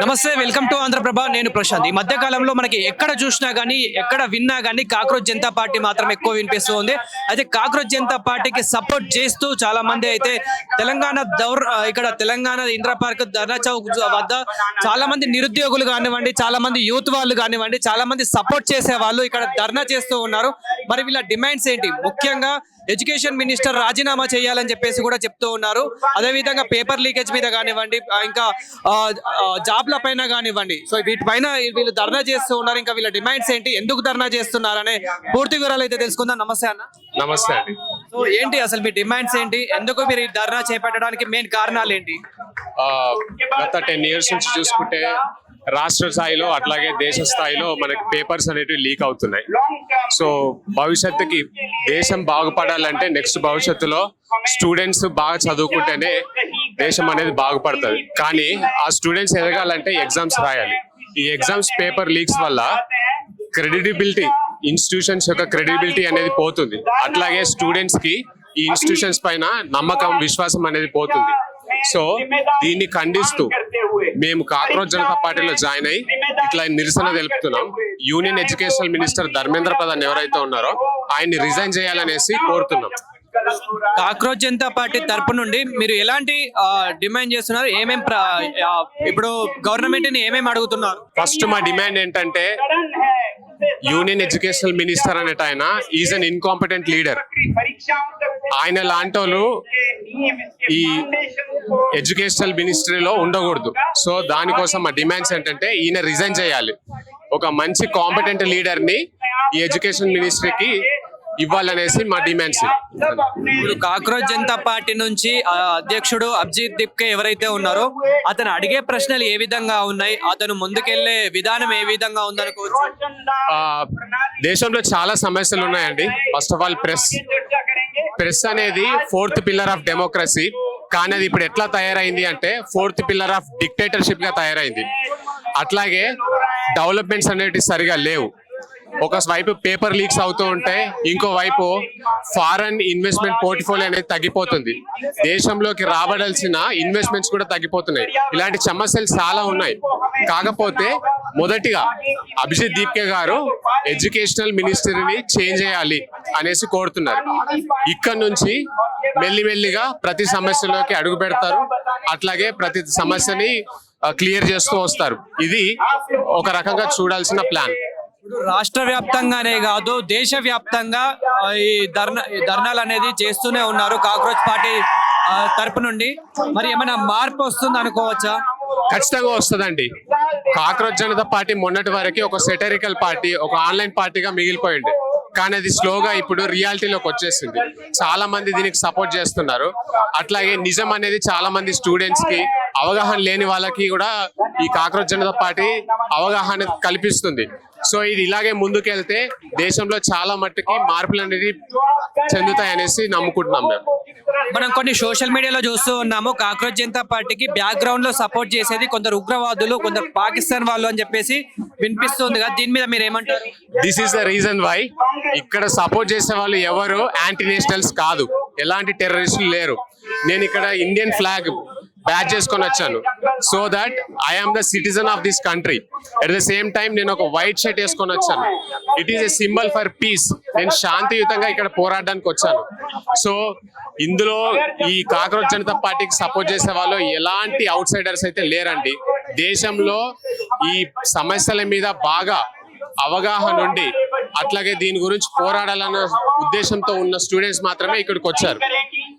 నమస్తే, welcome to Andhraprabha. నేను ప్రశాంత్. ఈ మధ్య కాలంలో మనకి ఎక్కడ చూసినా గానీ, ఎక్కడ విన్నా గానీ కాక్రోచ్ జనతా పార్టీ మాత్రం ఎక్కువ వినిపిస్తూ ఉంది. అయితే కాక్రోచ్ జనతా పార్టీకి సపోర్ట్ చేస్తూ చాలా మంది అయితే ఇక్కడ తెలంగాణ ఇందిరా పార్క్ ధర్నా చౌక్ వద్ద చాలా మంది నిరుద్యోగులు కానివ్వండి, చాలా మంది యూత్ వాళ్ళు కానివ్వండి, చాలా మంది సపోర్ట్ చేసే వాళ్ళు ఇక్కడ ధర్నా చేస్తూ ఉన్నారు. మరి వీళ్ళ డిమాండ్స్ ఏంటి? ముఖ్యంగా ఎడ్యుకేషన్ మినిస్టర్ రాజీనామా చేయాలని చెప్పేసి కూడా చెప్తూ ఉన్నారు. అదేవిధంగా పేపర్ లీకేజ్ మీద కానివ్వండి, ఇంకా జాబ్ల పైన కానివ్వండి, సో వీటిపైన వీళ్ళు ధర్నా చేస్తూ ఉన్నారు. ఇంకా వీళ్ళ డిమాండ్స్ ఏంటి, ఎందుకు ధర్నా చేస్తున్నారనే పూర్తి వివరాలు అయితే తెలుసుకుందాం. నమస్తే అన్న. నమస్తే అండి. సో ఏంటి అసలు మీ డిమాండ్స్ ఏంటి, ఎందుకు మీరు ఈ ధర్నా చేపట్టడానికి మెయిన్ కారణాలు ఏంటి? గత 10 years నుంచి చూసుకుంటే రాష్ట్ర స్థాయిలో అట్లాగే దేశ స్థాయిలో మనకి పేపర్స్ అనేవి లీక్ అవుతున్నాయి. సో భవిష్యత్తుకి దేశం బాగుపడాలంటే నెక్స్ట్ భవిష్యత్తులో స్టూడెంట్స్ బాగా చదువుకుంటేనే దేశం అనేది బాగుపడుతుంది. కానీ ఆ స్టూడెంట్స్ ఎదగాలంటే ఎగ్జామ్స్ రాయాలి. ఈ ఎగ్జామ్స్ పేపర్ లీక్స్ వల్ల క్రెడిబిలిటీ, ఇన్స్టిట్యూషన్స్ యొక్క క్రెడిబిలిటీ అనేది పోతుంది. అట్లాగే స్టూడెంట్స్ కి ఈ ఇన్స్టిట్యూషన్స్ పైన నమ్మకం, విశ్వాసం అనేది పోతుంది. సో దీన్ని ఖండిస్తూ మేము కాక్రోచ్ జనతా పార్టీలో జాయిన్ అయ్యి ఇట్లా నిరసన తెలుపుతున్నాం. Union educational minister Dharmendra Pradhan ఎవరైతే ఉన్నారో ఆయన్ని రిజైన్ చేయాలనేసి కోరుతున్నాం. కాక్రోచ్ జనతా పార్టీ తరపు నుండి మీరు ఎలాంటి డిమాండ్ చేస్తున్నారు? ఇప్పుడు గవర్నమెంట్ ని ఏమేమి అడుగుతున్నారు? ఫస్ట్ మా డిమాండ్ ఏంటంటే, యూనియన్ ఎడ్యుకేషనల్ మినిస్టర్ అనేట ఆయన ఈజ్ అన్ ఇన్కాంపిటెంట్ లీడర్. ఆయన లాంటి వాళ్ళు ఈ ఎడ్యుకేషనల్ మినిస్ట్రీలో ఉండకూడదు. సో దానికోసం మా డిమాండ్స్ ఏంటంటే, ఈయన రిజైన్ చేయాలి. ఒక మంచి కాంపిటెంట్ లీడర్ ని ఈ ఎడ్యుకేషన్ మినిస్ట్రీకి ఇవ్వాలనేసి మా డిమాండ్స్. ఇప్పుడు కాక్రోచ్ జనతా పార్టీ నుంచి అధ్యక్షుడు అభిజిత్ దిప్కే ఎవరైతే ఉన్నారో అతను అడిగే ప్రశ్నలు ఏ విధంగా ఉన్నాయి, అతను ముందుకెళ్లే విధానం ఏ విధంగా ఉందనుకోవచ్చు? దేశంలో చాలా సమస్యలు ఉన్నాయండి. ఫస్ట్ ఆఫ్ ఆల్ ప్రెస్ అనేది 4th pillar ఆఫ్ డెమోక్రసీ. కానీ అది ఇప్పుడు ఎట్లా తయారైంది అంటే 4th pillar ఆఫ్ డిక్టేటర్షిప్ గా తయారైంది. అట్లాగే డెవలప్మెంట్స్ అనేవి సరిగా లేవు. ఒక వైపు పేపర్ లీక్స్ అవుతూ ఉంటే, ఇంకో వైపు ఫారెన్ ఇన్వెస్ట్మెంట్ పోర్ట్ఫోలియో అనేది తగ్గిపోతుంది. దేశంలోకి రాబడాల్సిన ఇన్వెస్ట్మెంట్స్ కూడా తగ్గిపోతున్నాయి. ఇలాంటి సమస్యలు చాలా ఉన్నాయి. కాకపోతే మొదటిగా అభిజిత్ దీప్కే గారు ఎడ్యుకేషనల్ మినిస్టర్ని చేంజ్ చేయాలి అనేసి కోరుతున్నారు. ఇక్కడ నుంచి మెల్లిమెల్లిగా ప్రతి సమస్యలోకి అడుగు పెడతారు. అట్లాగే ప్రతి సమస్యని క్లియర్ చేస్తూ వస్తారు. ఇది ఒక రకంగా చూడాల్సిన ప్లాన్. రాష్ట్ర వ్యాప్తంగానే కాదు, దేశ వ్యాప్తంగా ఈ ధర్నాలు అనేది చేస్తూనే ఉన్నారు కాక్రోచ్ పార్టీ తరపు నుండి. మరి ఏమైనా మార్పు వస్తుంది అనుకోవచ్చా? ఖచ్చితంగా వస్తుందండి. కాక్రోచ్ జనతా పార్టీ మొన్నటి వరకు ఒక సెటరికల్ పార్టీ, ఒక ఆన్లైన్ పార్టీగా మిగిలిపోయింది. కానీ అది స్లోగా ఇప్పుడు రియాలిటీలోకి వచ్చేసింది. చాలా మంది దీనికి సపోర్ట్ చేస్తున్నారు. అట్లాగే నిజం అనేది చాలా మంది స్టూడెంట్స్ కి, అవగాహన లేని వాళ్ళకి కూడా ఈ కాక్రోచ్ జనతా పార్టీ అవగాహన కల్పిస్తుంది. సో ఇది ఇలాగే ముందుకెళ్తే దేశంలో చాలా మట్టుకి మార్పులు అనేది చెందుతాయనేసి నమ్ముకుంటున్నాం. మనం కొన్ని సోషల్ మీడియాలో చూస్తూ ఉన్నాము, కాక్రోచ్ జనతా పార్టీకి బ్యాక్గ్రౌండ్ లో సపోర్ట్ చేసేది కొందరు ఉగ్రవాదులు, కొందరు పాకిస్తాన్ వాళ్ళు అని చెప్పేసి వినిపిస్తుంది కదా, దీని మీద మీరు ఏమంటారు? This is the reason why ఇక్కడ సపోర్ట్ చేసే వాళ్ళు ఎవరు యాంటీ నేషనల్స్ కాదు, ఎలాంటి టెర్రరిస్టులు లేరు. నేను ఇక్కడ ఇండియన్ ఫ్లాగ్ బ్యాచ్ చేసుకొని వచ్చాను. So that I am the citizen of this country. At the same time నేను ఒక వైట్ షర్ట్ వేసుకొని వచ్చాను. It is a symbol for peace. నేను శాంతియుతంగా ఇక్కడ పోరాడడానికి వచ్చాను. సో ఇందులో ఈ కాక్రోచ్ జనతా పార్టీకి సపోర్ట్ చేసే వాళ్ళు ఎలాంటి అవుట్ సైడర్స్ అయితే లేరండి. దేశంలో ఈ సమస్యల మీద బాగా అవగాహన ఉండి అట్లాగే దీని గురించి పోరాడాలన్న ఉద్దేశంతో ఉన్న స్టూడెంట్స్ మాత్రమే ఇక్కడికి వచ్చారు.